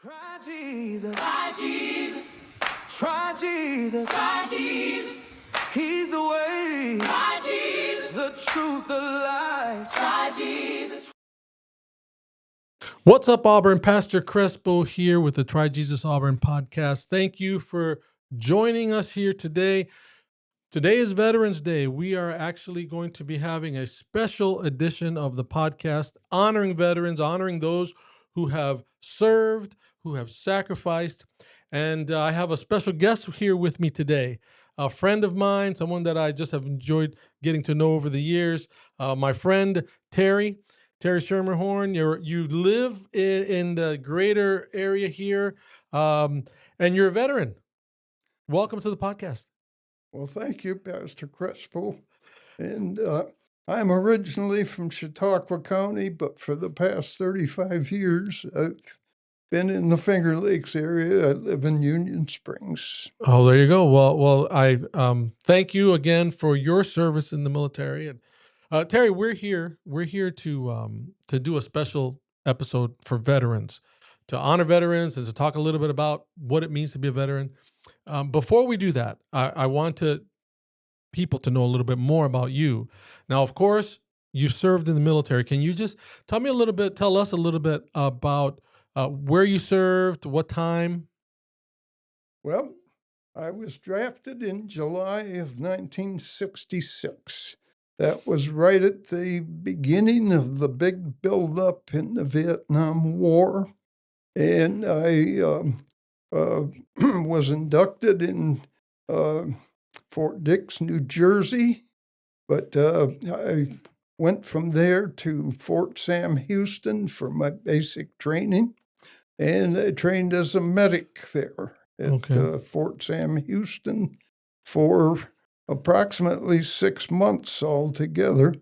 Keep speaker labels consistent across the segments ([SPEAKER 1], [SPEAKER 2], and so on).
[SPEAKER 1] Try Jesus. Try Jesus. Try Jesus. Try Jesus. He's the way. Try Jesus. The truth, the life. Try Jesus.
[SPEAKER 2] What's up, Auburn? Pastor Crespo here with the Try Jesus Auburn podcast. Thank you for joining us here today. Today is Veterans Day. We are actually going to be having a special edition of the podcast honoring veterans, honoring those who have served, who have sacrificed. And I have a special guest here with me today, a friend of mine, someone that I just have enjoyed getting to know over the years, my friend Terry Shermerhorn. You live in the greater area here, and you're a veteran. Welcome to the podcast.
[SPEAKER 3] Well, thank you, Pastor Crespo. And I'm originally from Chautauqua County, but for the past 35 years, I've been in the Finger Lakes area. I live in Union Springs.
[SPEAKER 2] Oh, there you go. Well, I thank you again for your service in the military. And Terry, we're here to do a special episode for veterans, to honor veterans and to talk a little bit about what it means to be a veteran. Before we do that, I want people to know a little bit more about you. Now, of course, you served in the military. Can you just tell us a little bit about where you served, what time?
[SPEAKER 3] Well, I was drafted in July of 1966. That was right at the beginning of the big buildup in the Vietnam War. And I was inducted in Fort Dix, New Jersey, but I went from there to Fort Sam Houston for my basic training, and I trained as a medic there at Fort Sam Houston for approximately 6 months altogether.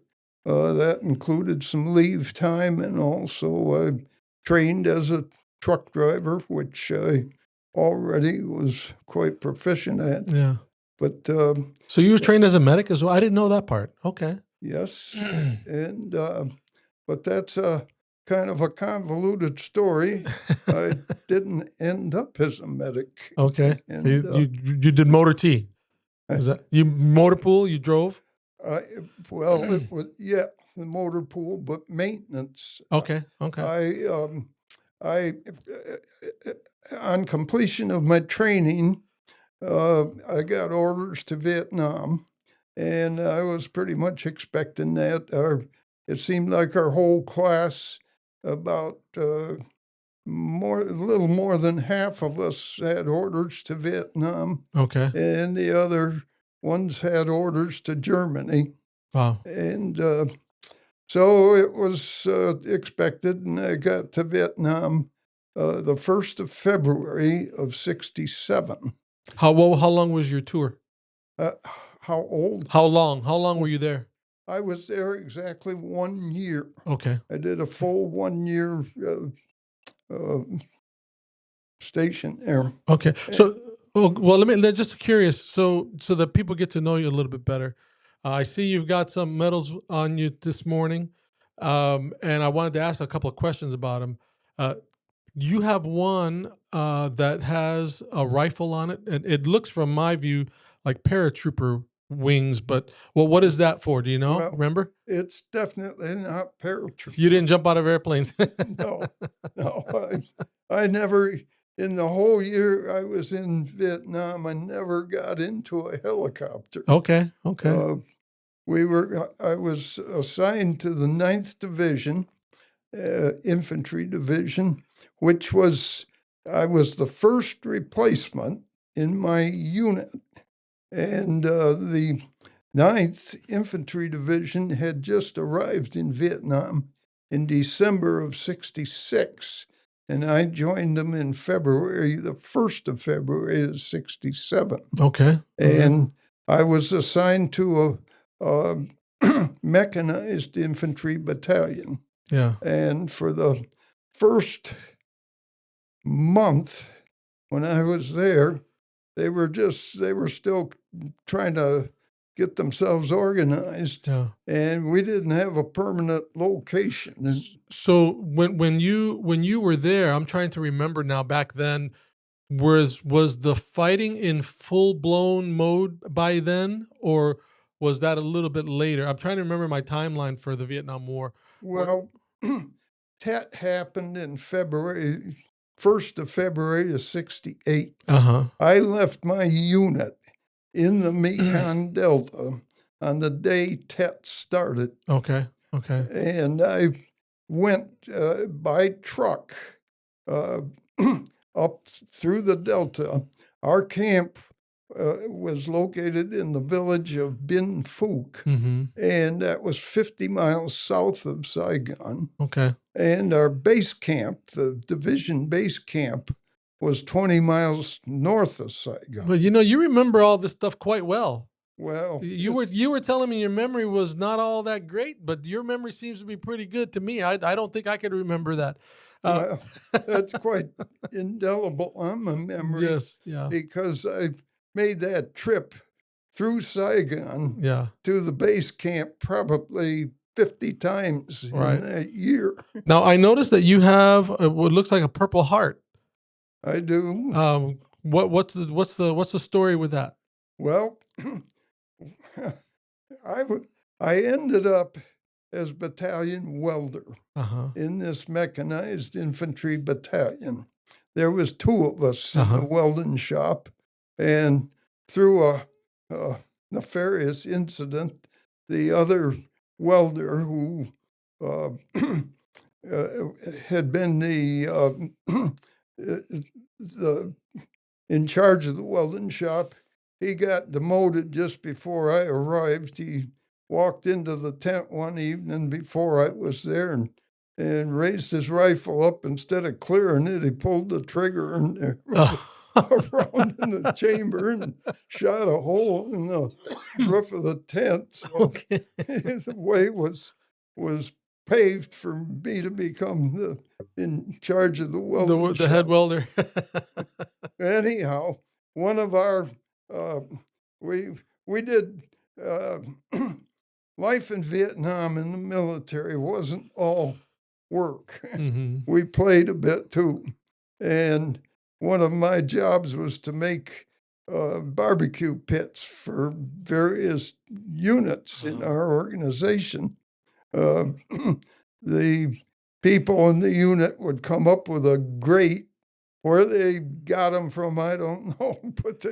[SPEAKER 3] That included some leave time, and also I trained as a truck driver, which I already was quite proficient at.
[SPEAKER 2] Yeah.
[SPEAKER 3] But
[SPEAKER 2] So you were trained as a medic as well? I didn't know that part. Okay.
[SPEAKER 3] yes, and but that's kind of a convoluted story. I didn't end up as a medic.
[SPEAKER 2] Okay.
[SPEAKER 3] And
[SPEAKER 2] You did motor T. Is that you motor pool? You drove?
[SPEAKER 3] well, it was the motor pool, but maintenance.
[SPEAKER 2] Okay.
[SPEAKER 3] I on completion of my training, I got orders to Vietnam, and I was pretty much expecting that. It seemed like our whole class, about a little more than half of us had orders to Vietnam.
[SPEAKER 2] Okay.
[SPEAKER 3] And the other ones had orders to Germany.
[SPEAKER 2] Wow.
[SPEAKER 3] And so it was expected, and I got to Vietnam the 1st of February of 67.
[SPEAKER 2] How long was your tour?
[SPEAKER 3] How old?
[SPEAKER 2] How long were you there?
[SPEAKER 3] I was there exactly 1 year.
[SPEAKER 2] Okay.
[SPEAKER 3] I did a full 1 year station there.
[SPEAKER 2] Okay. So, well, just curious. So that people get to know you a little bit better. I see you've got some medals on you this morning, and I wanted to ask a couple of questions about them. You have one that has a rifle on it, and it looks, from my view, like paratrooper wings. But what is that for? Do you know?
[SPEAKER 3] Well,
[SPEAKER 2] Remember?
[SPEAKER 3] It's definitely not paratrooper.
[SPEAKER 2] You didn't jump out of airplanes.
[SPEAKER 3] No. I never, in the whole year I was in Vietnam, I never got into a helicopter.
[SPEAKER 2] Okay.
[SPEAKER 3] I was assigned to the 9th Division, Infantry Division, which I was the first replacement in my unit. And the 9th Infantry Division had just arrived in Vietnam in December of 66. And I joined them in February, the 1st of February of 67.
[SPEAKER 2] Okay.
[SPEAKER 3] And I was assigned to a mechanized infantry battalion.
[SPEAKER 2] Yeah.
[SPEAKER 3] And for the first month when I was there, they were still trying to get themselves organized,
[SPEAKER 2] Yeah.
[SPEAKER 3] and we didn't have a permanent location. And
[SPEAKER 2] So when you were there, I'm trying to remember now. Back then, was the fighting in full blown mode by then, or was that a little bit later? I'm trying to remember my timeline for the Vietnam War.
[SPEAKER 3] well, Tet happened in February, 1st of February of 68.
[SPEAKER 2] Uh huh.
[SPEAKER 3] I left my unit in the Mekong Delta on the day Tet started,
[SPEAKER 2] Okay. Okay.
[SPEAKER 3] and I went by truck uh, up through the Delta. Our camp was located in the village of Bin Phuc,
[SPEAKER 2] Mm-hmm.
[SPEAKER 3] and that was 50 miles south of Saigon.
[SPEAKER 2] Okay.
[SPEAKER 3] And our base camp, the division base camp, was 20 miles north of Saigon.
[SPEAKER 2] But you remember all this stuff quite well.
[SPEAKER 3] Well,
[SPEAKER 2] You were telling me your memory was not all that great, but your memory seems to be pretty good to me. I don't think I could remember that. Uh,
[SPEAKER 3] well, that's quite indelible on my memory
[SPEAKER 2] yes. Yeah.
[SPEAKER 3] because I made that trip through Saigon
[SPEAKER 2] Yeah.
[SPEAKER 3] to the base camp probably 50 times
[SPEAKER 2] Right.
[SPEAKER 3] in that year.
[SPEAKER 2] Now I noticed that you have what looks like a Purple Heart.
[SPEAKER 3] I do.
[SPEAKER 2] What's the story with that?
[SPEAKER 3] Well, I ended up as battalion welder
[SPEAKER 2] Uh huh.
[SPEAKER 3] in this mechanized infantry battalion. There was two of us in
[SPEAKER 2] Uh-huh.
[SPEAKER 3] the welding shop, and through a nefarious incident, the other welder who uh, had been the in charge of the welding shop, he got demoted just before I arrived. He walked into the tent one evening before I was there and raised his rifle up. Instead of clearing it, he pulled the trigger and around in the chamber and shot a hole in the roof of the tent. So
[SPEAKER 2] Okay.
[SPEAKER 3] the way was paved for me to become in charge of the welding
[SPEAKER 2] The head
[SPEAKER 3] shop.
[SPEAKER 2] welder.
[SPEAKER 3] Anyhow, one of our we did life in Vietnam in the military wasn't all work.
[SPEAKER 2] hmm
[SPEAKER 3] We played a bit too, and one of my jobs was to make barbecue pits for various units in our organization. Uh, the people in the unit would come up with a grate. Where they got them from, I don't know, but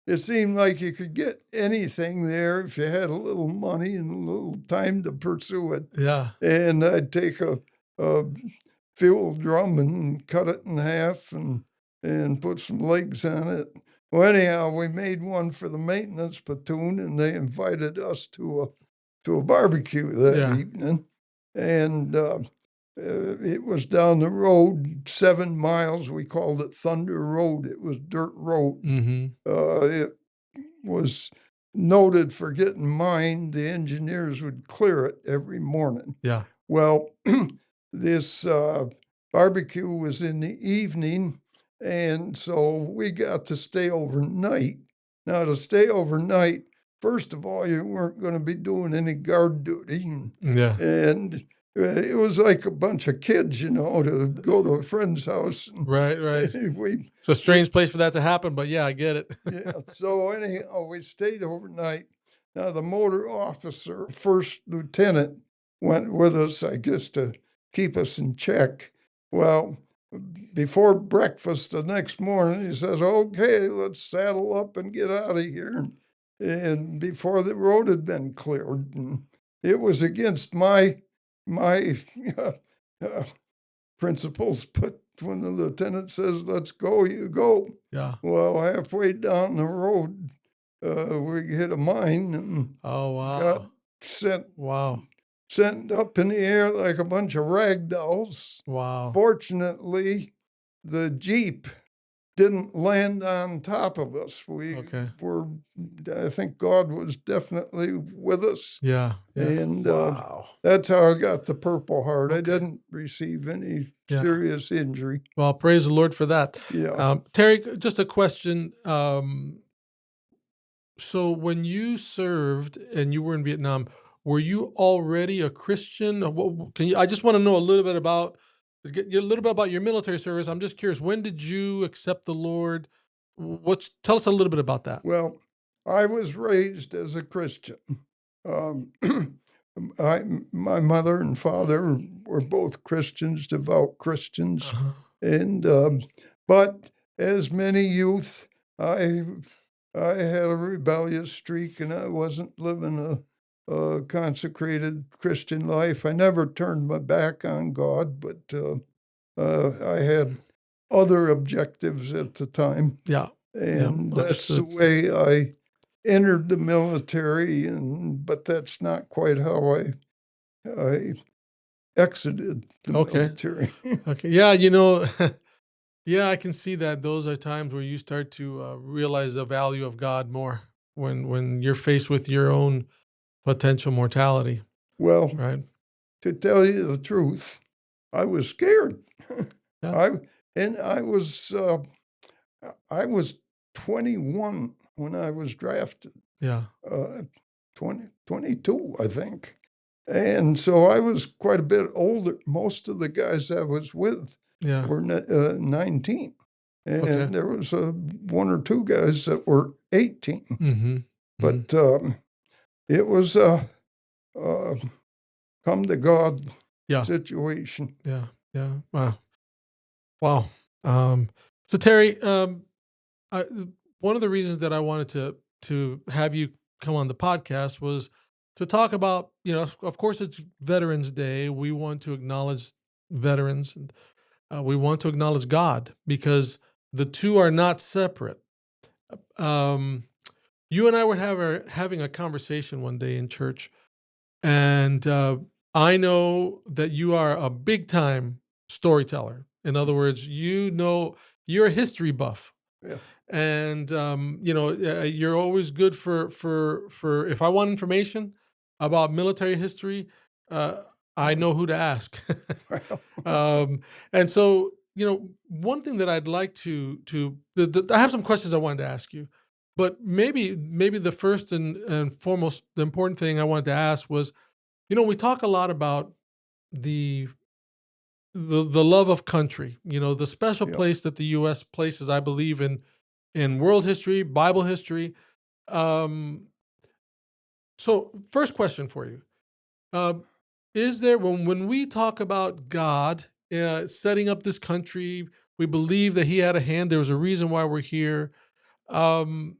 [SPEAKER 3] it seemed like you could get anything there if you had a little money and a little time to pursue it.
[SPEAKER 2] Yeah.
[SPEAKER 3] And I'd take a fuel drum and cut it in half and put some legs on it. Well, anyhow, we made one for the maintenance platoon, and they invited us to a barbecue that
[SPEAKER 2] Yeah.
[SPEAKER 3] evening, and it was down the road 7 miles. We called it Thunder Road. It was dirt road.
[SPEAKER 2] hmm
[SPEAKER 3] It was noted for getting mined. The engineers would clear it every morning.
[SPEAKER 2] Yeah.
[SPEAKER 3] Well, this barbecue was in the evening, and so we got to stay overnight. Now, to stay overnight, first of all, you weren't going to be doing any guard duty,
[SPEAKER 2] Yeah.
[SPEAKER 3] and it was like a bunch of kids, to go to a friend's house. And
[SPEAKER 2] Right. Right.
[SPEAKER 3] we,
[SPEAKER 2] It's a strange place for that to happen, but yeah, I get it.
[SPEAKER 3] yeah. So anyhow, we stayed overnight. Now the motor officer, first lieutenant, went with us, I guess, to keep us in check. Well, before breakfast the next morning, he says, "Okay, let's saddle up and get out of here." And before the road had been cleared, and it was against my uh, principles, but when the lieutenant says, "Let's go," you go.
[SPEAKER 2] Yeah.
[SPEAKER 3] Well, halfway down the road, we hit a mine and
[SPEAKER 2] Oh wow.
[SPEAKER 3] got sent
[SPEAKER 2] Wow.
[SPEAKER 3] up in the air like a bunch of rag dolls.
[SPEAKER 2] Wow.
[SPEAKER 3] Fortunately, the Jeep didn't land on top of us.
[SPEAKER 2] Okay.
[SPEAKER 3] I think God was definitely with us.
[SPEAKER 2] Yeah. Yeah.
[SPEAKER 3] And
[SPEAKER 2] Wow.
[SPEAKER 3] that's how I got the Purple Heart. I didn't receive any
[SPEAKER 2] Yeah.
[SPEAKER 3] serious injury.
[SPEAKER 2] Well, praise the Lord for that.
[SPEAKER 3] Yeah.
[SPEAKER 2] Terry, just a question. so when you served and you were in Vietnam, were you already a Christian? Can you? I just want to know a little bit about a little bit about your military service. I'm just curious. When did you accept the Lord? What's Tell us a little bit about that.
[SPEAKER 3] Well, I was raised as a Christian. Um, my mother and father were both Christians, devout Christians,
[SPEAKER 2] Uh-huh.
[SPEAKER 3] and but as many youth, I I had a rebellious streak, and I wasn't living a consecrated Christian life. I never turned my back on God, but I had other objectives at the time,
[SPEAKER 2] Yeah. Yeah.
[SPEAKER 3] and that's the
[SPEAKER 2] Understood.
[SPEAKER 3] way I entered the military. And but that's not quite how I exited the
[SPEAKER 2] Okay.
[SPEAKER 3] military.
[SPEAKER 2] Okay. Yeah. You know. Yeah, I can see that. Those are times where you start to realize the value of God more when you're faced with your own potential mortality,
[SPEAKER 3] Well,
[SPEAKER 2] right?
[SPEAKER 3] to tell you the truth, I was scared.
[SPEAKER 2] Yeah.
[SPEAKER 3] I and I was 21 when I was drafted.
[SPEAKER 2] Yeah.
[SPEAKER 3] Uh, 22, I think. And so I was quite a bit older. Most of the guys I was with
[SPEAKER 2] Yeah.
[SPEAKER 3] were 19.
[SPEAKER 2] Okay.
[SPEAKER 3] And there was one or two guys that were 18.
[SPEAKER 2] Mm-hmm. Hmm.
[SPEAKER 3] But it was a come to God
[SPEAKER 2] Yeah.
[SPEAKER 3] situation.
[SPEAKER 2] Yeah. Yeah. Wow. Wow. So Terry, I, one of the reasons that I wanted to have you come on the podcast was to talk about, of course, it's Veterans Day. We want to acknowledge veterans, and we want to acknowledge God because the two are not separate. Um, you and I were having a conversation one day in church, and I know that you are a big time storyteller. In other words, you're a history buff,
[SPEAKER 3] Yeah.
[SPEAKER 2] and you're always good for if I want information about military history, uh, I know who to ask.
[SPEAKER 3] Well,
[SPEAKER 2] um, and so one thing that I'd like I have some questions I wanted to ask you, but maybe the first and foremost, the important thing I wanted to ask was, we talk a lot about the the love of country, the special
[SPEAKER 3] yeah.
[SPEAKER 2] place that the U.S. places, I believe, in world history, Bible history. Um, so, first question for you: uh, Is there, when we talk about God setting up this country, we believe that He had a hand. There was a reason why we're here. Um,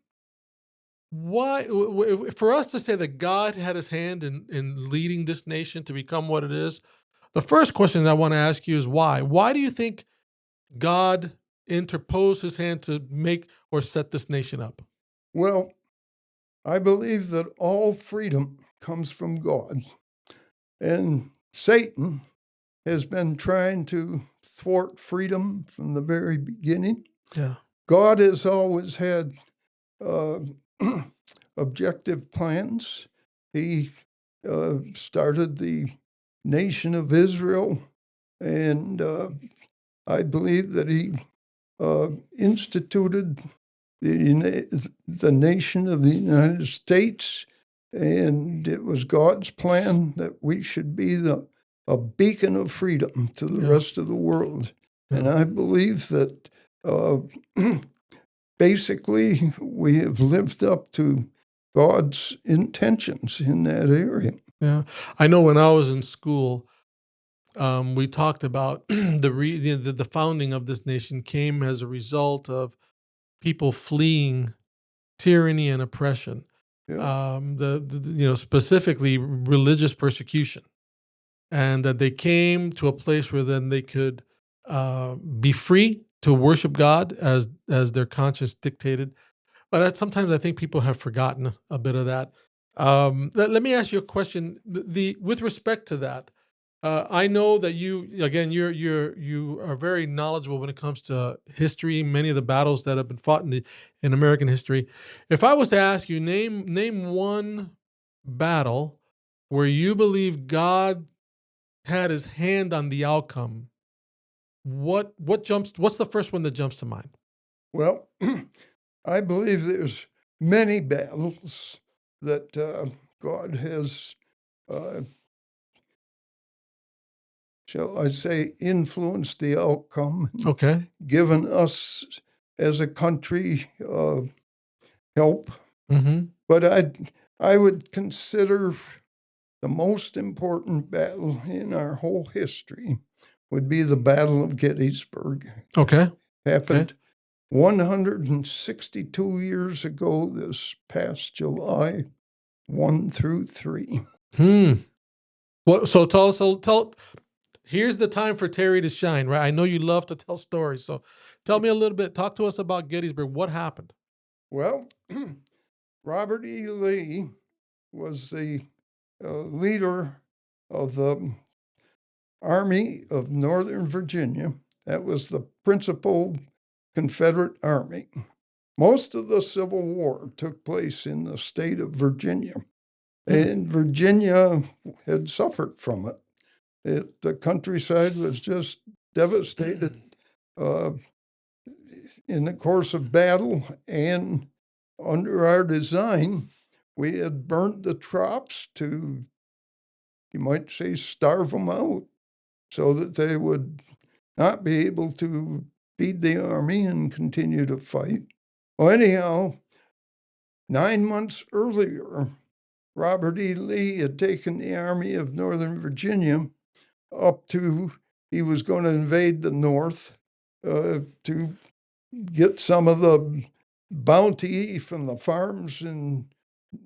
[SPEAKER 2] why, for us to say that God had His hand in leading this nation to become what it is? The first question that I want to ask you is why? Why do you think God interposed His hand to make or set this nation up?
[SPEAKER 3] Well, I believe that all freedom comes from God. And Satan has been trying to thwart freedom from the very beginning.
[SPEAKER 2] Yeah.
[SPEAKER 3] God has always had uh, objective plans. He started the nation of Israel, and I believe that he instituted the nation of the United States, and it was God's plan that we should be a beacon of freedom to the
[SPEAKER 2] Yeah.
[SPEAKER 3] rest of the world. And
[SPEAKER 2] Yeah.
[SPEAKER 3] I believe that uh, basically we have lived up to God's intentions in that area.
[SPEAKER 2] Yeah. I know when I was in school, we talked about the founding of this nation came as a result of people fleeing tyranny and oppression.
[SPEAKER 3] Yeah.
[SPEAKER 2] Specifically religious persecution, and that they came to a place where then they could be free to worship God as their conscience dictated. But sometimes I think people have forgotten a bit of that. Let me ask you a question. With respect to that, I know that you are very knowledgeable when it comes to history. Many of the battles that have been fought in American history. If I was to ask you, name one battle where you believe God had His hand on the outcome, what's the first one that jumps to mind?
[SPEAKER 3] Well, I believe there's many battles that God has, shall I say, influenced the outcome,
[SPEAKER 2] Okay.
[SPEAKER 3] given us as a country help.
[SPEAKER 2] Mm-hmm.
[SPEAKER 3] But I would consider the most important battle in our whole history would be the Battle of Gettysburg.
[SPEAKER 2] Okay.
[SPEAKER 3] Happened 162 years ago this past July 1 through 3.
[SPEAKER 2] Well, so tell. Here's the time for Terry to shine, right? I know you love to tell stories, so tell me a little bit. Talk to us about Gettysburg. What happened?
[SPEAKER 3] Well, Robert E. Lee was the leader of the Army of Northern Virginia. That was the principal Confederate Army. Most of the Civil War took place in the state of Virginia, and Virginia had suffered from it. The countryside was just devastated in the course of battle, and under our design, we had burnt the crops to, you might say, starve them out so that they would not be able to feed the army and continue to fight. Well, anyhow, 9 months earlier, Robert E. Lee had taken the Army of Northern Virginia up to, he was going to invade the North to get some of the bounty from the farms in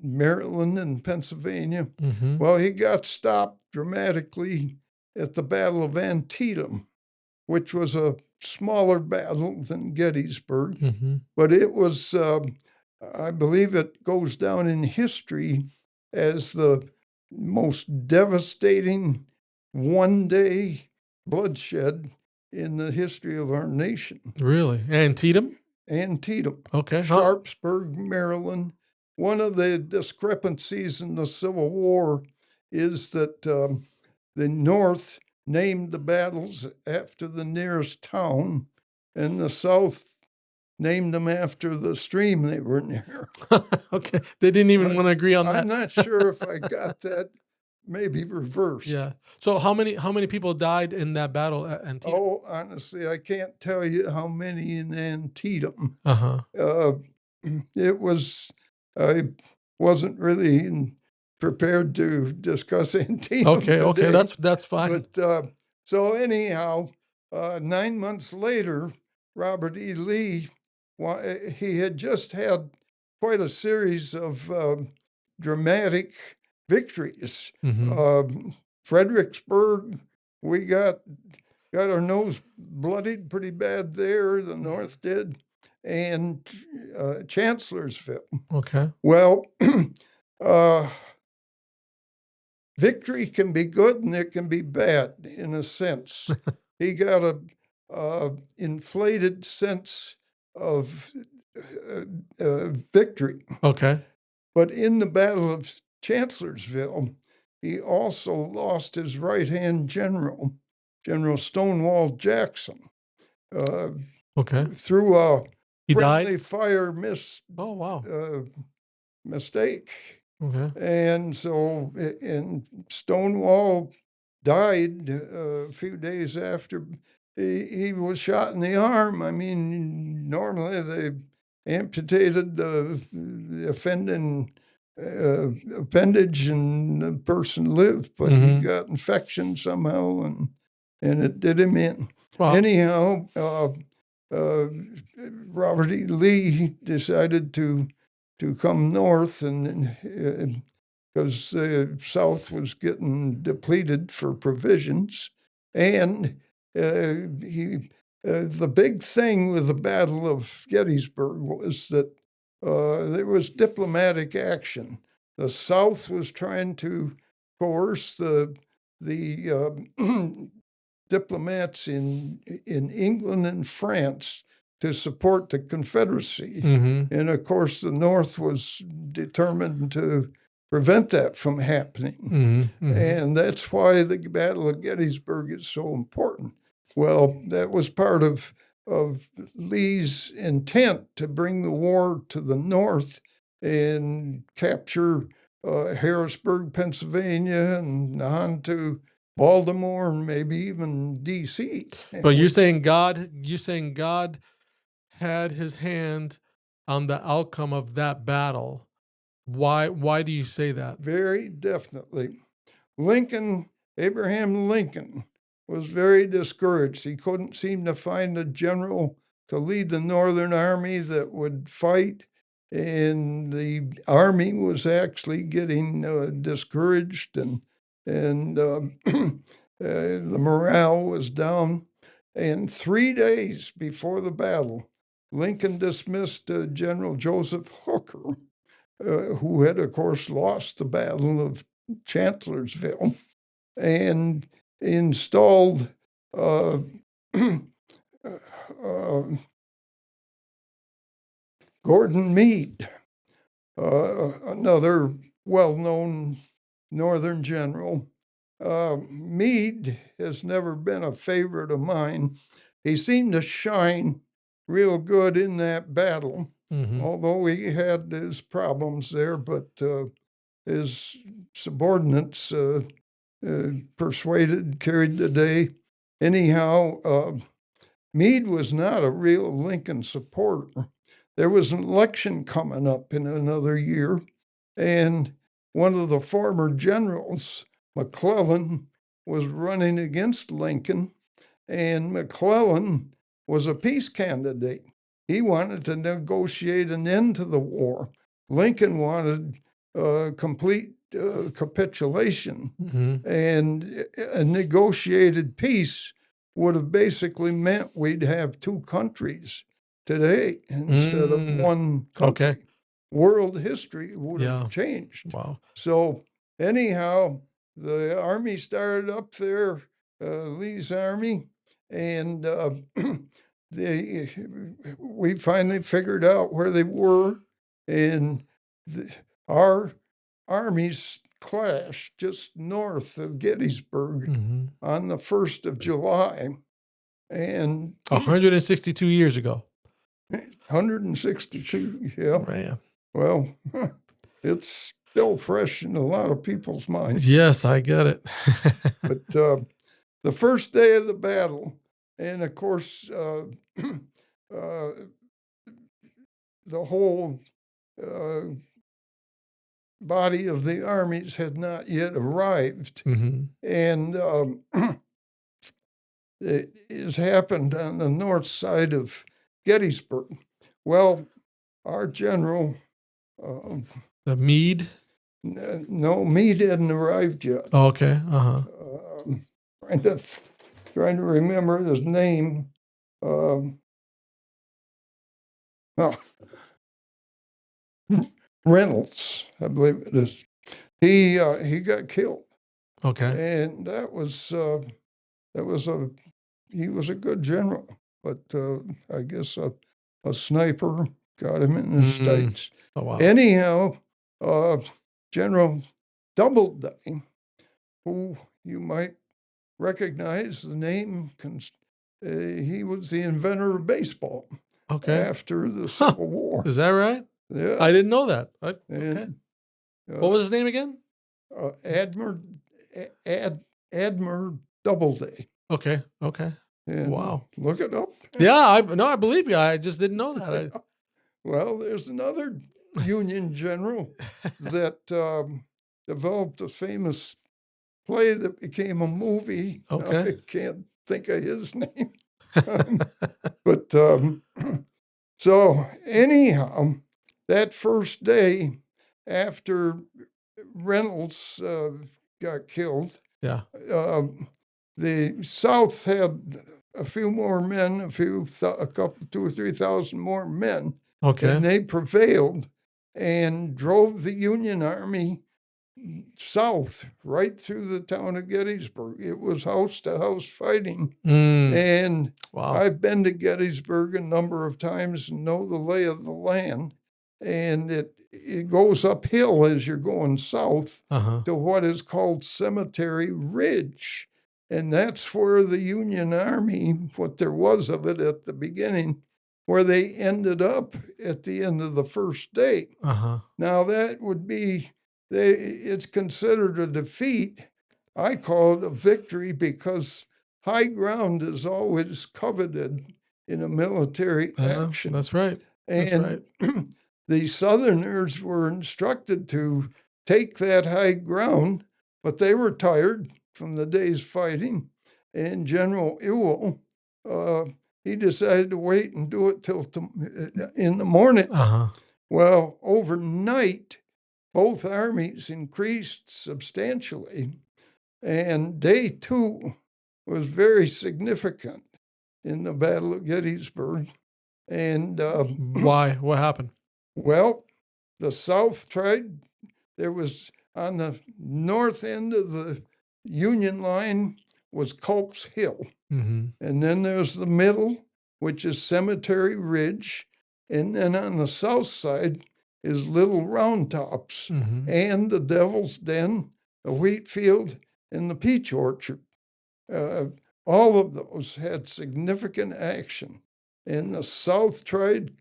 [SPEAKER 3] Maryland and Pennsylvania.
[SPEAKER 2] Mm-hmm.
[SPEAKER 3] Well, he got stopped dramatically at the Battle of Antietam, which was a smaller battle than Gettysburg,
[SPEAKER 2] Mm-hmm.
[SPEAKER 3] but it was, I believe it goes down in history as the most devastating one-day bloodshed in the history of our nation.
[SPEAKER 2] Really? Antietam?
[SPEAKER 3] Antietam,
[SPEAKER 2] Okay.
[SPEAKER 3] Sharpsburg, Maryland. One of the discrepancies in the Civil War is that the North named the battles after the nearest town, and the South named them after the stream they were near.
[SPEAKER 2] Okay. They didn't even want to agree on that.
[SPEAKER 3] I'm not sure if I got that. Maybe reversed.
[SPEAKER 2] Yeah. So how many people died in that battle at Antietam?
[SPEAKER 3] Oh, honestly, I can't tell you how many in Antietam.
[SPEAKER 2] Uh-huh.
[SPEAKER 3] It was, I wasn't really prepared to discuss Antietam
[SPEAKER 2] Okay,
[SPEAKER 3] today.
[SPEAKER 2] that's fine.
[SPEAKER 3] But so anyhow, 9 months later, Robert E. Lee, he had just had quite a series of dramatic victories.
[SPEAKER 2] Mhm.
[SPEAKER 3] Fredericksburg, we got our nose bloodied pretty bad there. The North did, and Chancellorsville.
[SPEAKER 2] Okay.
[SPEAKER 3] Well, victory can be good and it can be bad in a sense. He got a inflated sense of victory.
[SPEAKER 2] Okay.
[SPEAKER 3] But in the Battle of Chancellorsville, he also lost his right-hand general, General Stonewall Jackson,
[SPEAKER 2] Okay.
[SPEAKER 3] through a
[SPEAKER 2] He
[SPEAKER 3] friendly
[SPEAKER 2] died?
[SPEAKER 3] fire
[SPEAKER 2] Oh, wow.
[SPEAKER 3] mistake.
[SPEAKER 2] Okay.
[SPEAKER 3] And so, and Stonewall died a few days after he was shot in the arm. I mean, normally they amputated the offending appendage and the person lived, but he
[SPEAKER 2] Mhm.
[SPEAKER 3] got infection somehow and it did him in.
[SPEAKER 2] Wow.
[SPEAKER 3] Anyhow, Robert E. Lee decided to come north, and because the South was getting depleted for provisions, and the big thing with the Battle of Gettysburg was that there was diplomatic action. The South was trying to coerce the diplomats in England and France to support the Confederacy.
[SPEAKER 2] Mm-hmm.
[SPEAKER 3] And of course, the North was determined to prevent that from happening.
[SPEAKER 2] Mm-hmm. Mm-hmm.
[SPEAKER 3] And that's why the Battle of Gettysburg is so important. Well, that was part of Lee's intent to bring the war to the North and capture Harrisburg, Pennsylvania, and on to Baltimore, and maybe even D.C.
[SPEAKER 2] But you're saying God had his hand on the outcome of that battle. Why do you say that?
[SPEAKER 3] Very definitely. Abraham Lincoln, was very discouraged. He couldn't seem to find a general to lead the Northern Army that would fight, and the army was actually getting discouraged, and the morale was down. And 3 days before the battle, Lincoln dismissed General Joseph Hooker, who had, of course, lost the Battle of Chancellorsville, and installed uh, uh, Gordon Meade, another well-known Northern general. Meade has never been a favorite of mine. He seemed to shine real good in that battle, although he had his problems there, but his subordinates carried the day. Anyhow, Meade was not a real Lincoln supporter. There was an election coming up in another year, and one of the former generals, McClellan, was running against Lincoln, and McClellan was a peace candidate. He wanted to negotiate an end to the war. Lincoln wanted complete capitulation, and a negotiated peace would have basically meant we'd have two countries today instead of one country.
[SPEAKER 2] Okay.
[SPEAKER 3] World history would have changed.
[SPEAKER 2] Wow.
[SPEAKER 3] So anyhow, the army started up there, Lee's army, and we finally figured out where they were, and our armies clashed just north of Gettysburg on the 1st of July, and
[SPEAKER 2] 162 years ago.
[SPEAKER 3] 162, yeah.
[SPEAKER 2] Man.
[SPEAKER 3] Well, it's still fresh in a lot of people's minds.
[SPEAKER 2] Yes, I get it.
[SPEAKER 3] But the first day of the battle, and of course, the whole body of the armies had not yet arrived, and it happened on the north side of Gettysburg. Well, our general,
[SPEAKER 2] the Meade?
[SPEAKER 3] No, Meade hadn't arrived yet.
[SPEAKER 2] Oh, okay.
[SPEAKER 3] Trying to remember his name. Reynolds, I believe it is. He got killed.
[SPEAKER 2] Okay.
[SPEAKER 3] And he was a good general, but I guess a sniper got him in the States.
[SPEAKER 2] Oh, wow.
[SPEAKER 3] Anyhow, General Doubleday, who you might recognize the name, he was the inventor of baseball.
[SPEAKER 2] Okay.
[SPEAKER 3] After the Civil War.
[SPEAKER 2] Is that right?
[SPEAKER 3] Yeah.
[SPEAKER 2] I didn't know that. Okay.
[SPEAKER 3] And,
[SPEAKER 2] What was his name again?
[SPEAKER 3] Admiral Doubleday.
[SPEAKER 2] Okay.
[SPEAKER 3] And
[SPEAKER 2] wow.
[SPEAKER 3] Look it up.
[SPEAKER 2] Yeah, I believe you. I just didn't know that.
[SPEAKER 3] Well, there's another Union general that developed a famous play that became a movie.
[SPEAKER 2] Okay.
[SPEAKER 3] I can't think of his name. But so anyhow, that first day after Reynolds got killed, the South had a few more men, two or 3,000 more men.
[SPEAKER 2] Okay.
[SPEAKER 3] And they prevailed and drove the Union Army south, right through the town of Gettysburg. It was house-to-house fighting. And
[SPEAKER 2] wow.
[SPEAKER 3] I've been to Gettysburg a number of times and know the lay of the land. And it goes uphill as you're going south to what is called Cemetery Ridge. And that's where the Union Army, what there was of it at the beginning, where they ended up at the end of the first day.
[SPEAKER 2] Uh-huh.
[SPEAKER 3] Now that would be, it's considered a defeat. I call it a victory because high ground is always coveted in a military
[SPEAKER 2] Yeah,
[SPEAKER 3] action.
[SPEAKER 2] that's right. That's
[SPEAKER 3] And
[SPEAKER 2] right.
[SPEAKER 3] the Southerners were instructed to take that high ground, but they were tired from the day's fighting. And General Ewell, he decided to wait and do it till in the morning.
[SPEAKER 2] Uh-huh.
[SPEAKER 3] Well, overnight, both armies increased substantially, and day 2 was very significant in the Battle of Gettysburg. And
[SPEAKER 2] Why? What happened?
[SPEAKER 3] well, the South tried, there was on the north end of the Union line was Culp's Hill.
[SPEAKER 2] Mm-hmm.
[SPEAKER 3] And then there's the middle, which is Cemetery Ridge. And then on the south side is Little Round Tops
[SPEAKER 2] Mm-hmm.
[SPEAKER 3] and the Devil's Den, the wheat field, and the peach orchard. All of those had significant action. And the South tried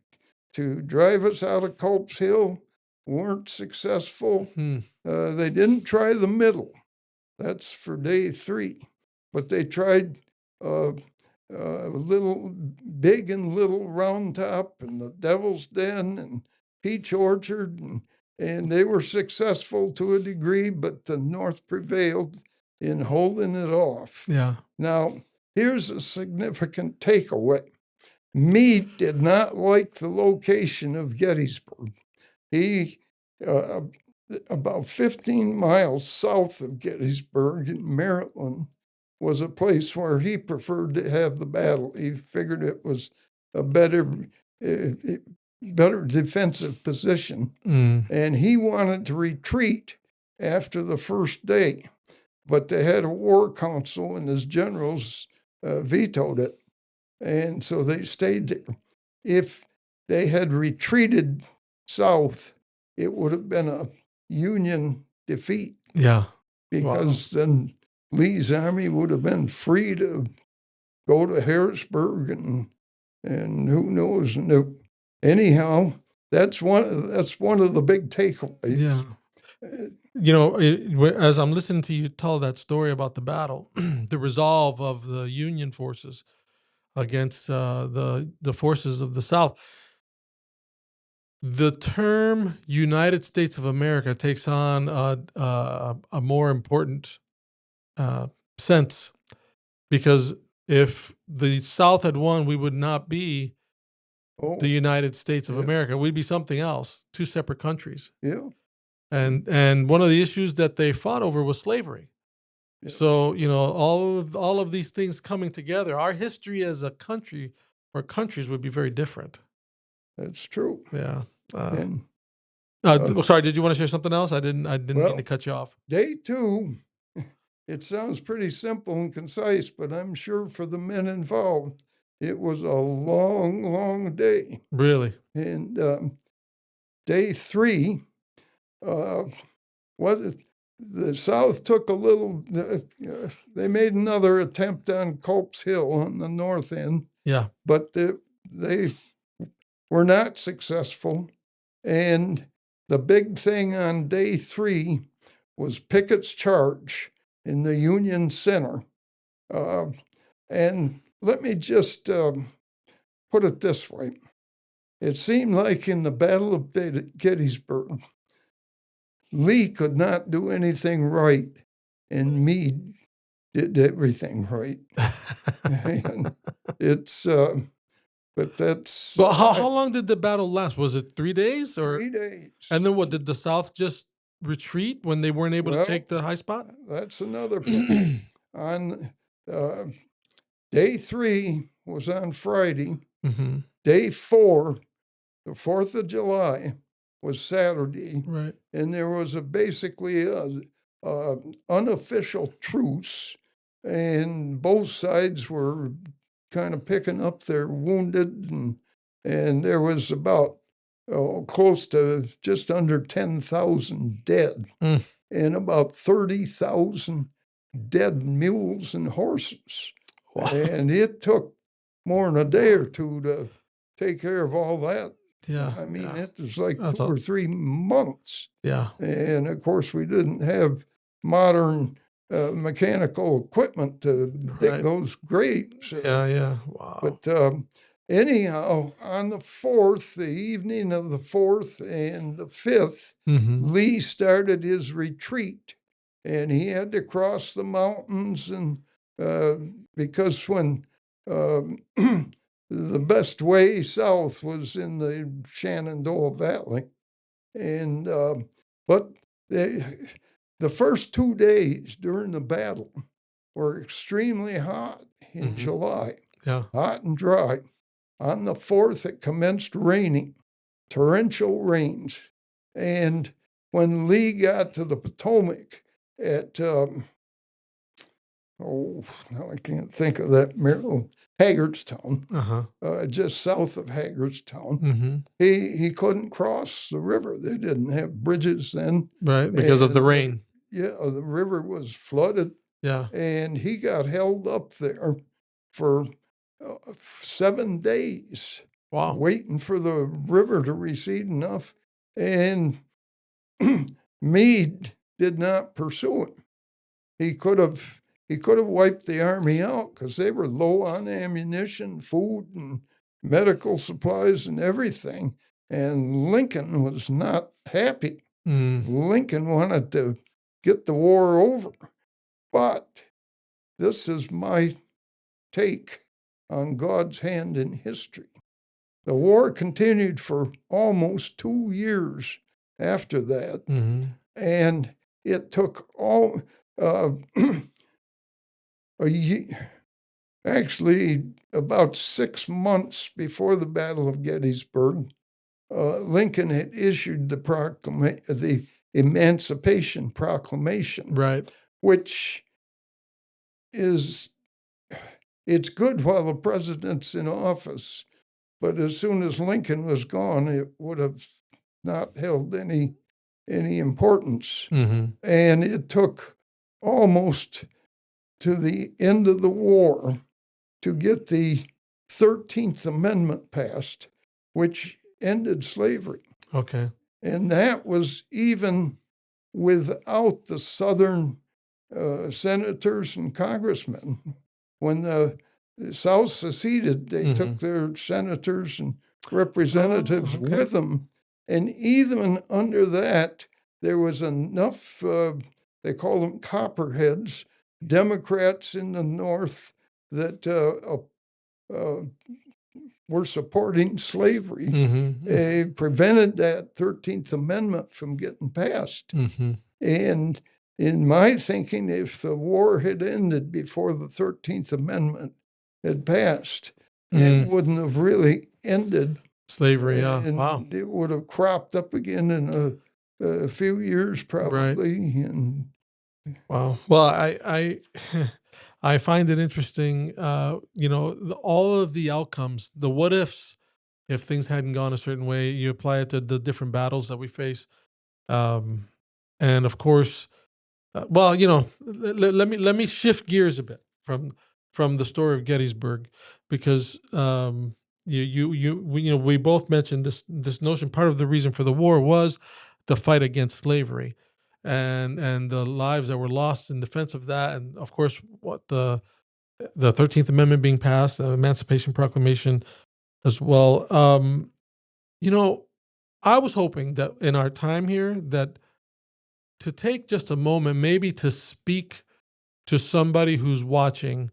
[SPEAKER 3] to drive us out of Culp's Hill, weren't successful. They didn't try the middle. That's for day 3. But they tried Little Big and Little Round Top and the Devil's Den and Peach Orchard, and they were successful to a degree, but the North prevailed in holding it off.
[SPEAKER 2] Yeah.
[SPEAKER 3] Now, here's a significant takeaway. Meade did not like the location of Gettysburg. He, about 15 miles south of Gettysburg in Maryland, was a place where he preferred to have the battle. He figured it was a better defensive position, and he wanted to retreat after the first day. But they had a war council, and his generals vetoed it. And so they stayed there. If they had retreated south, it would have been a Union defeat.
[SPEAKER 2] Yeah.
[SPEAKER 3] Because then Lee's army would have been free to go to Harrisburg and who knows. Anyhow, that's one of the big takeaways.
[SPEAKER 2] Yeah. You know, as I'm listening to you tell that story about the battle, the resolve of the Union forces against the forces of the South, the term United States of America takes on a more important sense, because if the South had won, we would not be the United States of America. We'd be something else, 2 separate countries.
[SPEAKER 3] Yeah.
[SPEAKER 2] And one of the issues that they fought over was slavery.
[SPEAKER 3] Yeah.
[SPEAKER 2] So, you know, all of these things coming together, our history as a country or countries would be very different.
[SPEAKER 3] That's true.
[SPEAKER 2] Yeah.
[SPEAKER 3] And
[SPEAKER 2] sorry, did you want to share something else? I didn't mean to cut you off.
[SPEAKER 3] day 2, it sounds pretty simple and concise, but I'm sure for the men involved, it was a long, long day.
[SPEAKER 2] Really?
[SPEAKER 3] And day 3, the South took a little, they made another attempt on Culp's Hill on the north end.
[SPEAKER 2] Yeah.
[SPEAKER 3] But they were not successful. And the big thing on day 3 was Pickett's charge in the Union Center. And let me just put it this way. It seemed like in the Battle of Gettysburg, Lee could not do anything right, and Meade did everything right. And it's, but that's...
[SPEAKER 2] Well, how long did the battle last? Was it 3 days?
[SPEAKER 3] 3 days.
[SPEAKER 2] And then what, did the South just retreat when they weren't able to take the high spot?
[SPEAKER 3] That's another point. On day 3 was on Friday.
[SPEAKER 2] Mm-hmm.
[SPEAKER 3] Day 4, the 4th of July, was Saturday.
[SPEAKER 2] Right.
[SPEAKER 3] And there was basically a unofficial truce, and both sides were kind of picking up their wounded, and there was about close to just under 10,000 dead, and about 30,000 dead mules and horses.
[SPEAKER 2] Wow.
[SPEAKER 3] And it took more than a day or two take care of all that.
[SPEAKER 2] Yeah.
[SPEAKER 3] I mean,
[SPEAKER 2] yeah.
[SPEAKER 3] it was like
[SPEAKER 2] That's
[SPEAKER 3] 2 or 3 months.
[SPEAKER 2] Yeah.
[SPEAKER 3] And of course, we didn't have modern mechanical equipment to dig
[SPEAKER 2] Right.
[SPEAKER 3] those graves.
[SPEAKER 2] Yeah. Yeah. Wow.
[SPEAKER 3] But anyhow, on the 4th, the evening of the 4th and the 5th,
[SPEAKER 2] Mm-hmm.
[SPEAKER 3] Lee started his retreat, and he had to cross the mountains, and because when the best way south was in the Shenandoah Valley, and but the first 2 days during the battle were extremely hot in
[SPEAKER 2] Mhm.
[SPEAKER 3] July,
[SPEAKER 2] Yeah.
[SPEAKER 3] hot and dry. On the 4th, it commenced raining, torrential rains. And when Lee got to the Potomac at, now I can't think of that, Maryland, Hagerstown,
[SPEAKER 2] Uh-huh.
[SPEAKER 3] just south of Hagerstown,
[SPEAKER 2] Mm-hmm.
[SPEAKER 3] he couldn't cross the river. They didn't have bridges then.
[SPEAKER 2] Right. Because of the
[SPEAKER 3] And,
[SPEAKER 2] rain.
[SPEAKER 3] Yeah, the river was flooded,
[SPEAKER 2] Yeah.
[SPEAKER 3] and he got held up there for 7 days,
[SPEAKER 2] Wow.
[SPEAKER 3] waiting for the river to recede enough. And Meade did not pursue him. He could have wiped the army out because they were low on ammunition, food, and medical supplies and everything. And Lincoln was not happy.
[SPEAKER 2] Mm.
[SPEAKER 3] Lincoln wanted to get the war over. But this is my take on God's hand in history. The war continued for almost 2 years after that,
[SPEAKER 2] Mm-hmm.
[SPEAKER 3] and it took a year, actually about 6 months before the Battle of Gettysburg. Lincoln had issued the Emancipation Proclamation,
[SPEAKER 2] Right.
[SPEAKER 3] which it's good while the president's in office, but as soon as Lincoln was gone, it would have not held any importance.
[SPEAKER 2] Mm-hmm.
[SPEAKER 3] And it took almost to the end of the war to get the 13th Amendment passed, which ended slavery.
[SPEAKER 2] Okay.
[SPEAKER 3] And that was even without the Southern senators and congressmen. When the South seceded, they took their senators and representatives
[SPEAKER 2] okay.
[SPEAKER 3] with them. And even under that, there was enough, they call them copperheads, Democrats in the North that were supporting slavery.
[SPEAKER 2] Mm-hmm.
[SPEAKER 3] Prevented that 13th Amendment from getting passed.
[SPEAKER 2] Mm-hmm.
[SPEAKER 3] And in my thinking, if the war had ended before the 13th Amendment had passed, it wouldn't have really ended.
[SPEAKER 2] Slavery, yeah.
[SPEAKER 3] And
[SPEAKER 2] Wow.
[SPEAKER 3] it would have cropped up again in a few years, probably. And
[SPEAKER 2] Wow. Well, I find it interesting. All of the outcomes, the what ifs, if things hadn't gone a certain way, you apply it to the different battles that we face, and of course, let me shift gears a bit from the story of Gettysburg, because we both mentioned this notion. Part of the reason for the war was the fight against slavery, and the lives that were lost in defense of that, and of course what the 13th Amendment being passed, the Emancipation Proclamation as well. I was hoping that in our time here, that to take just a moment, maybe to speak to somebody who's watching.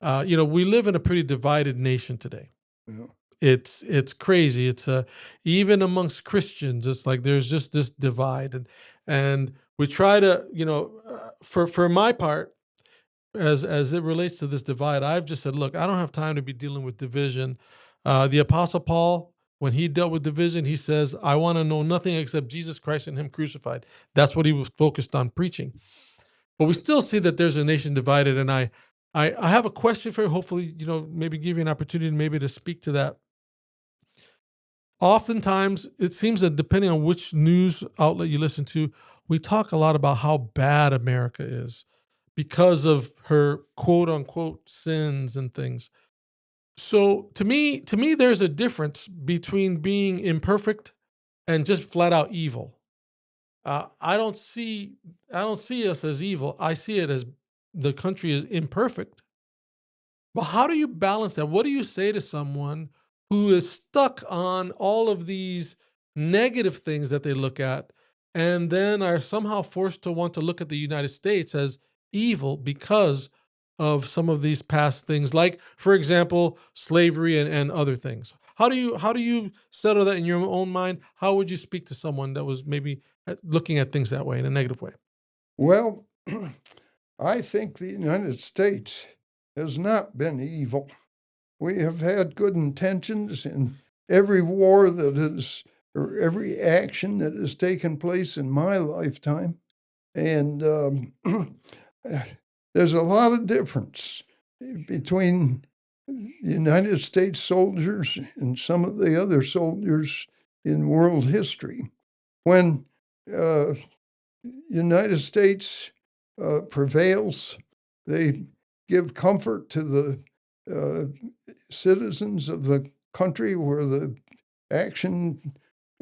[SPEAKER 2] We live in a pretty divided nation today.
[SPEAKER 3] yeah.
[SPEAKER 2] It's crazy. It's even amongst Christians, it's like there's just this divide, and we try to, for my part, as it relates to this divide, I've just said, look, I don't have time to be dealing with division. The Apostle Paul, when he dealt with division, he says, I want to know nothing except Jesus Christ and him crucified. That's what he was focused on preaching. But we still see that there's a nation divided, and I have a question for you. Hopefully, maybe give you an opportunity maybe to speak to that. Oftentimes, it seems that depending on which news outlet you listen to, we talk a lot about how bad America is because of her quote unquote sins and things. So to me, there's a difference between being imperfect and just flat out evil. Uh, I don't see I don't see us as evil. I see it as the country is imperfect. But how do you balance that? What do you say to someone who is stuck on all of these negative things that they look at and then are somehow forced to want to look at the United States as evil because of some of these past things, like, for example, slavery and other things? How do you settle that in your own mind? How would you speak to someone that was maybe looking at things that way in a negative way?
[SPEAKER 3] Well, I think the United States has not been evil. We have had good intentions in every war that has, or every action that has taken place in my lifetime. And there's a lot of difference between United States soldiers and some of the other soldiers in world history. When uh, United States prevails, they give comfort to the uh, citizens of the country where the action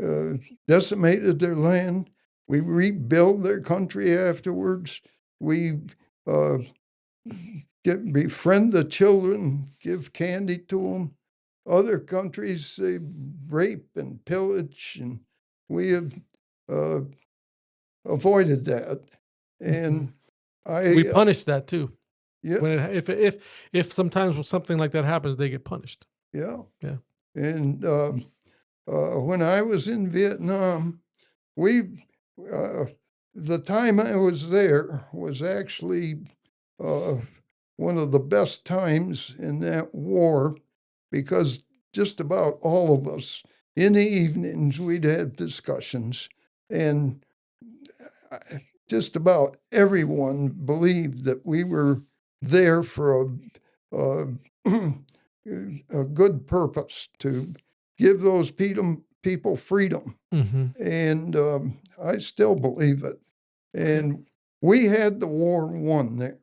[SPEAKER 3] uh, decimated their land. We rebuild their country afterwards. We uh, befriend the children, give candy to them. Other countries, they rape and pillage, and we have uh, avoided that.
[SPEAKER 2] Mhm.
[SPEAKER 3] And
[SPEAKER 2] We
[SPEAKER 3] I,
[SPEAKER 2] punish that too.
[SPEAKER 3] yeah,
[SPEAKER 2] When if sometimes something like that happens, they get punished.
[SPEAKER 3] yeah.
[SPEAKER 2] Yeah.
[SPEAKER 3] And when I was in Vietnam, we, uh, the time I was there was actually uh, one of the best times in that war because just about all of us in the evenings we'd have discussions, and just about everyone believed that we were there for a, a good purpose to give those people freedom.
[SPEAKER 2] Hmm.
[SPEAKER 3] And I still believe it.
[SPEAKER 2] Yeah.
[SPEAKER 3] And we had the war won there.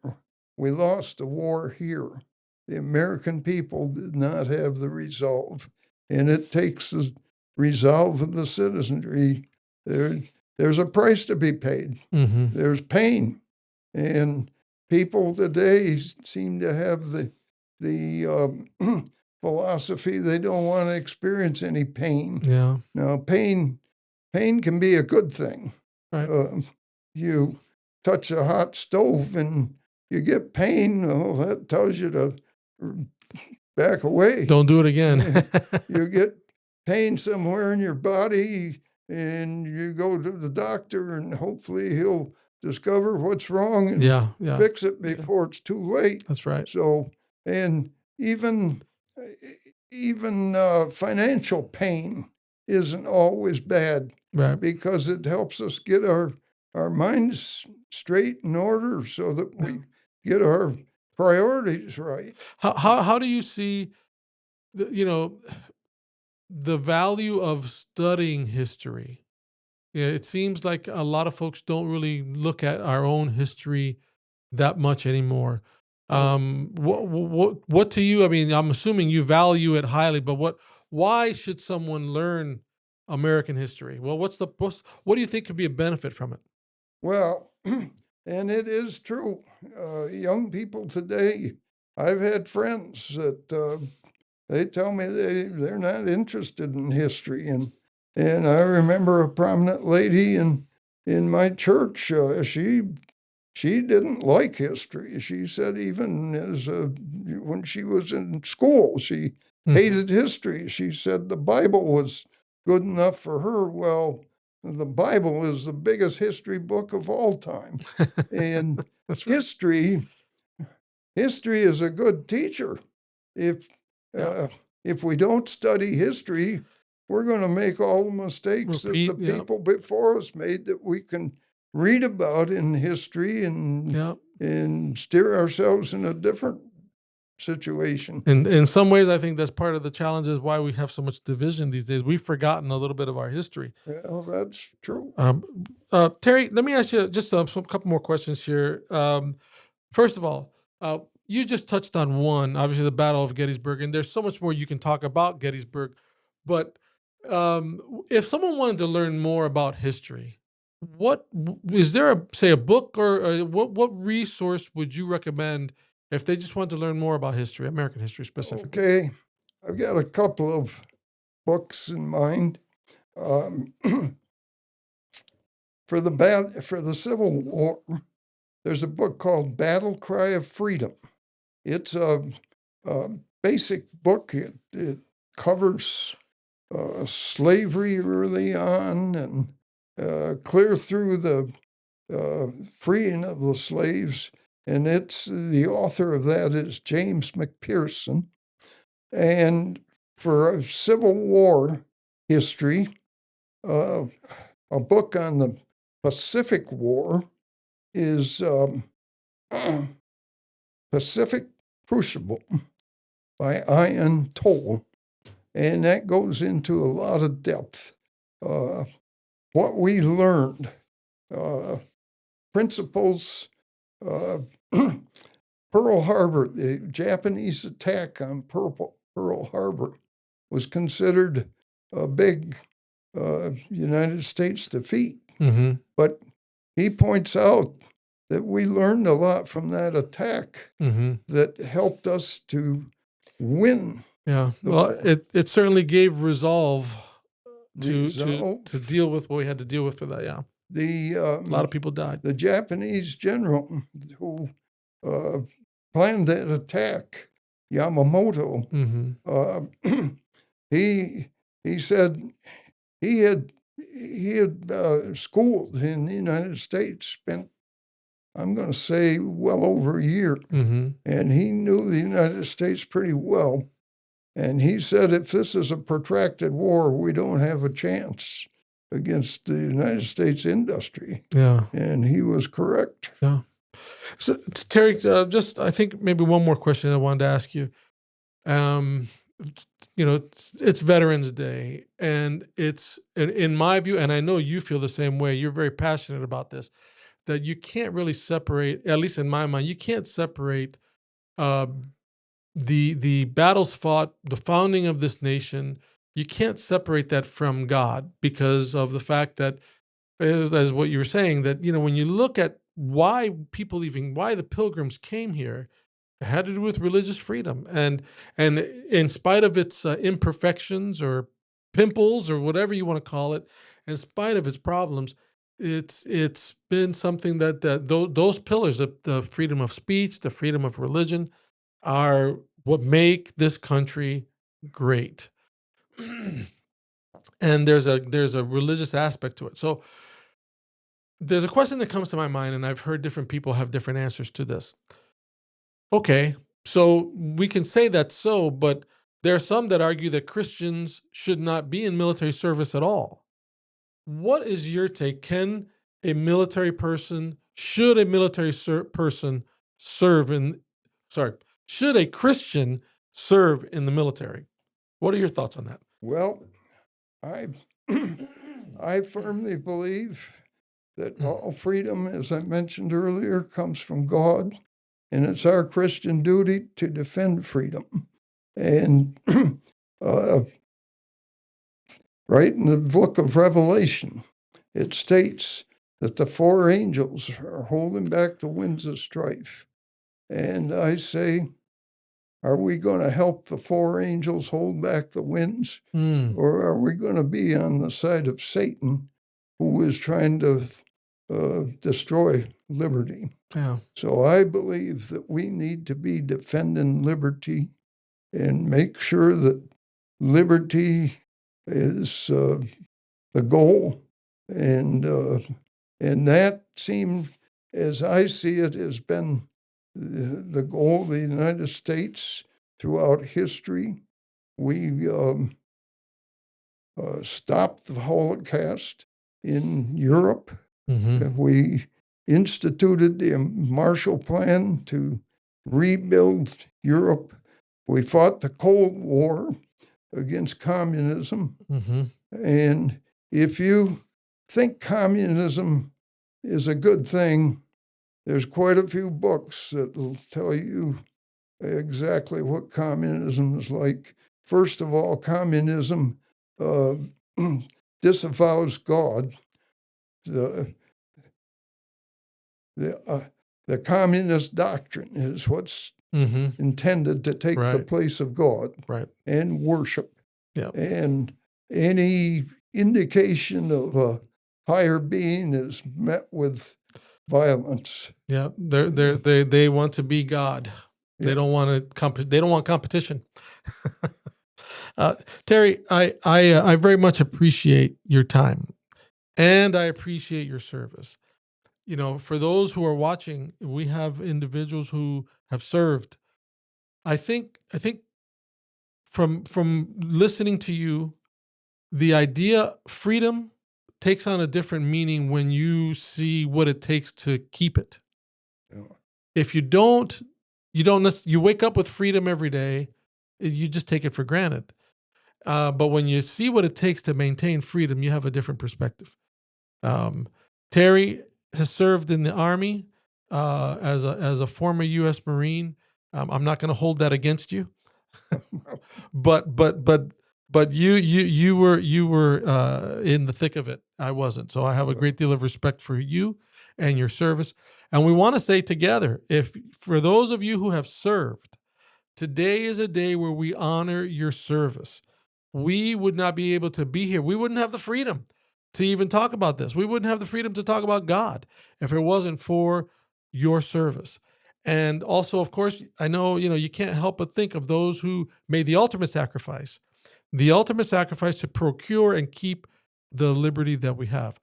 [SPEAKER 3] We lost the war here. The American people did not have the resolve. And it takes the resolve of the citizenry. There, there's a price to be paid.
[SPEAKER 2] Hmm.
[SPEAKER 3] There's pain. And people today seem to have the philosophy they don't want to experience any pain.
[SPEAKER 2] Yeah.
[SPEAKER 3] Now, pain can be a good thing.
[SPEAKER 2] Right.
[SPEAKER 3] You touch a hot stove and you get pain. Well, that tells you to back away.
[SPEAKER 2] Don't do it again.
[SPEAKER 3] You get pain somewhere in your body, and you go to the doctor, and hopefully he'll discover what's wrong and
[SPEAKER 2] Yeah. Yeah.
[SPEAKER 3] fix it before it's too late.
[SPEAKER 2] That's right.
[SPEAKER 3] So, and even financial pain isn't always bad
[SPEAKER 2] Right.
[SPEAKER 3] because it helps us get our minds straight in order so that
[SPEAKER 2] Yeah.
[SPEAKER 3] we get our priorities right.
[SPEAKER 2] How do you see the value of studying history? Yeah, it seems like a lot of folks don't really look at our own history that much anymore.
[SPEAKER 3] Oh,
[SPEAKER 2] What to you? I mean, I'm assuming you value it highly, but why should someone learn American history? Well, what do you think could be a benefit from it?
[SPEAKER 3] well, and it is true. Young people today, I've had friends that they tell me they're not interested in history, and I remember a prominent lady in my church. She didn't like history. She said even as when she was in school, she
[SPEAKER 2] Mhm.
[SPEAKER 3] hated history. She said the Bible was good enough for her. Well, the Bible is the biggest history book of all time, and
[SPEAKER 2] That's right.
[SPEAKER 3] history history is a good teacher. If
[SPEAKER 2] Yeah.
[SPEAKER 3] uh, if we don't study history, we're going to make all the mistakes that the
[SPEAKER 2] Repeat. Yeah.
[SPEAKER 3] people before us made that we can read about in history
[SPEAKER 2] Yeah.
[SPEAKER 3] and steer ourselves in a different situation.
[SPEAKER 2] And in some ways, I think that's part of the challenge is why we have so much division these days. We've forgotten a little bit of our history.
[SPEAKER 3] Well, that's true.
[SPEAKER 2] Um, Terry, let me ask you just a couple more questions here. First of all, you just touched on one, obviously the Battle of Gettysburg, and there's so much more you can talk about Gettysburg. But if someone wanted to learn more about history, is there say a book or what resource would you recommend if they just want to learn more about history, American history specifically?
[SPEAKER 3] Okay, I've got a couple of books in mind. Um, for the Civil War, there's a book called Battle Cry of Freedom. It's a basic book. It covers slavery early on and clear through the freeing of the slaves. And the author of that is James McPherson. And for Civil War history, a book on the Pacific War is Pacific Crucible by Ian Toll. And that goes into a lot of depth. What we learned, principles, Pearl Harbor, the Japanese attack on Pearl Harbor was considered a big United States defeat.
[SPEAKER 2] Mm-hmm.
[SPEAKER 3] But he points out that we learned a lot from that attack
[SPEAKER 2] Mm-hmm.
[SPEAKER 3] that helped us to win.
[SPEAKER 2] Yeah.
[SPEAKER 3] The
[SPEAKER 2] Well,
[SPEAKER 3] war.
[SPEAKER 2] it certainly gave resolve to
[SPEAKER 3] Resolve.
[SPEAKER 2] deal with what we had to deal with for that. Yeah. A lot of people died.
[SPEAKER 3] The Japanese general who planned that attack, Yamamoto,
[SPEAKER 2] Mm-hmm.
[SPEAKER 3] he said he had schooled in the United States, spent, I'm going to say, well over a year,
[SPEAKER 2] Mm-hmm.
[SPEAKER 3] and he knew the United States pretty well. And he said, if this is a protracted war, we don't have a chance against the United States industry.
[SPEAKER 2] Yeah.
[SPEAKER 3] And he was correct.
[SPEAKER 2] Yeah. So, Terry, just I think maybe one more question I wanted to ask you. It's Veterans Day, and it's in my view, and I know you feel the same way. You're very passionate about this. That you can't really separate, at least in my mind, you can't separate the battles fought, the founding of this nation. You can't separate that from God because of the fact that, as what you were saying, that when you look at why the pilgrims came here, it had to do with religious freedom, and in spite of its imperfections or pimples or whatever you want to call it, in spite of its problems, it's been something that those pillars, the freedom of speech, the freedom of religion, are what make this country great. And there's a religious aspect to it. So there's a question that comes to my mind, and I've heard different people have different answers to this. Okay, so we can say that's so, but there are some that argue that Christians should not be in military service at all. What is your take? Should a military person serve in, sorry, should a Christian serve in the military? What are your thoughts on that?
[SPEAKER 3] Well, I I firmly believe that all freedom, as I mentioned earlier, comes from God, and it's our Christian duty to defend freedom. And right in the book of Revelation, it states that the four angels are holding back the winds of strife. And I say, are we going to help the four angels hold back the winds? Or are we going to be on the side of Satan, who is trying to destroy liberty?
[SPEAKER 2] Yeah.
[SPEAKER 3] So I believe that we need to be defending liberty and make sure that liberty is the goal. And that seems, as I see it, has been the goal of the United States throughout history. We stopped the Holocaust in Europe.
[SPEAKER 2] Mm-hmm.
[SPEAKER 3] We instituted the Marshall Plan to rebuild Europe. We fought the Cold War against communism.
[SPEAKER 2] Mm-hmm.
[SPEAKER 3] And if you think communism is a good thing, there's quite a few books that will tell you exactly what communism is like. First of all, communism disavows God. The the communist doctrine is what's
[SPEAKER 2] Mm-hmm.
[SPEAKER 3] intended to take the
[SPEAKER 2] Right.
[SPEAKER 3] place of God
[SPEAKER 2] Right.
[SPEAKER 3] and worship.
[SPEAKER 2] Yeah.
[SPEAKER 3] And any indication of a higher being is met with violence.
[SPEAKER 2] Yeah. They want to be God. They
[SPEAKER 3] Yeah.
[SPEAKER 2] don't want to they don't want competition. uh, Terry, I very much appreciate your time, and I appreciate your service. You know, for those who are watching, we have individuals who have served. I think from listening to you, the idea freedom takes on a different meaning when you see what it takes to keep it.
[SPEAKER 3] Yeah.
[SPEAKER 2] If you wake up with freedom every day, you just take it for granted. But when you see what it takes to maintain freedom, you have a different perspective. Um, Terry has served in the Army as a former U.S. Marine. I'm not going to hold that against you, but you were in the thick of it. I wasn't, so I have a great deal of respect for you and your service. And we want to say together, if for those of you who have served, today is a day where we honor your service. We would not be able to be here. We wouldn't have the freedom to even talk about this. We wouldn't have the freedom to talk about God if it wasn't for your service. And also, of course, I know, you can't help but think of those who made the ultimate sacrifice to procure and keep the liberty that we have.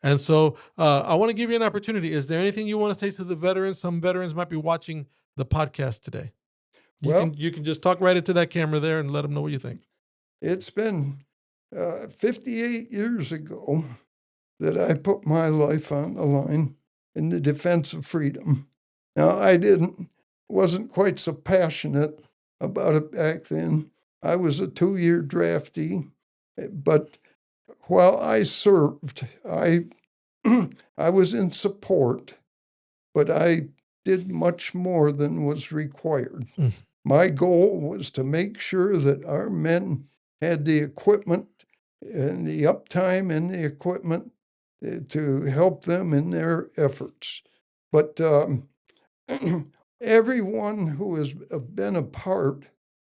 [SPEAKER 2] And so I want to give you an opportunity. Is there anything you want to say to the veterans? Some veterans might be watching the podcast today.
[SPEAKER 3] Well,
[SPEAKER 2] You can just talk right into that camera there and let them know what you think.
[SPEAKER 3] it's been 58 years ago that I put my life on the line in the defense of freedom. Now, wasn't quite so passionate about it back then. I was a 2-year draftee, but while I served, I was in support, but I did much more than was required.
[SPEAKER 2] Mm.
[SPEAKER 3] My goal was to make sure that our men had the equipment and the uptime in the equipment to help them in their efforts. But everyone who has been a part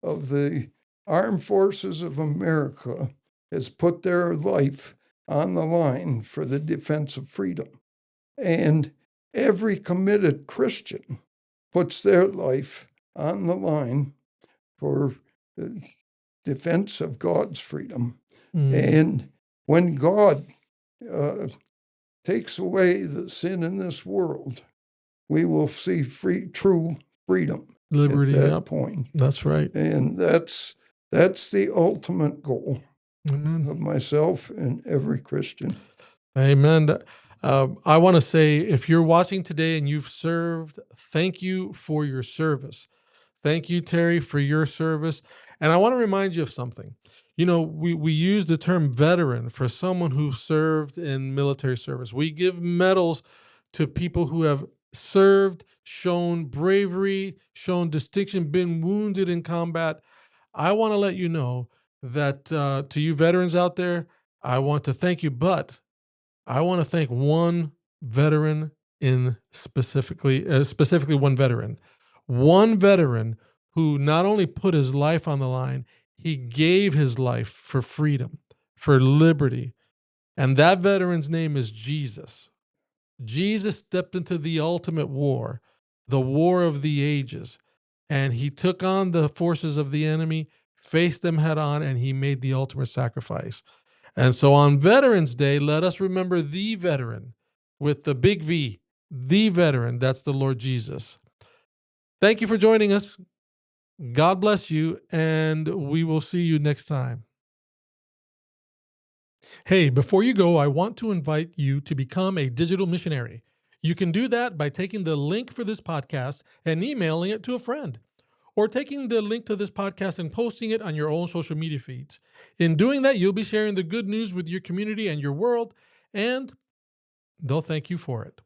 [SPEAKER 3] of the Armed Forces of America has put their life on the line for the defense of freedom. And every committed Christian puts their life on the line for the defense of God's freedom.
[SPEAKER 2] Mm.
[SPEAKER 3] And when God takes away the sin in this world, we will see true freedom
[SPEAKER 2] Liberty,
[SPEAKER 3] at that
[SPEAKER 2] yep.
[SPEAKER 3] point.
[SPEAKER 2] That's right.
[SPEAKER 3] And that's the ultimate goal
[SPEAKER 2] Amen.
[SPEAKER 3] of myself and every Christian.
[SPEAKER 2] Amen. I want to say, if you're watching today and you've served, thank you for your service. Thank you, Terry, for your service. And I want to remind you of something. We use the term veteran for someone who served in military service. We give medals to people who have served, shown bravery, shown distinction, been wounded in combat. I want to let you know that to you veterans out there, I want to thank you, but I want to thank one veteran specifically one veteran who not only put his life on the line, he gave his life for freedom, for liberty. And that veteran's name is Jesus. Jesus stepped into the ultimate war, the war of the ages, and he took on the forces of the enemy, faced them head on, and he made the ultimate sacrifice. And so on Veterans Day, let us remember the veteran with the big V, the veteran. That's the Lord Jesus. Thank you for joining us. God bless you, and we will see you next time. Hey, before you go, I want to invite you to become a digital missionary. You can do that by taking the link for this podcast and emailing it to a friend, or taking the link to this podcast and posting it on your own social media feeds. In doing that, you'll be sharing the good news with your community and your world, and they'll thank you for it.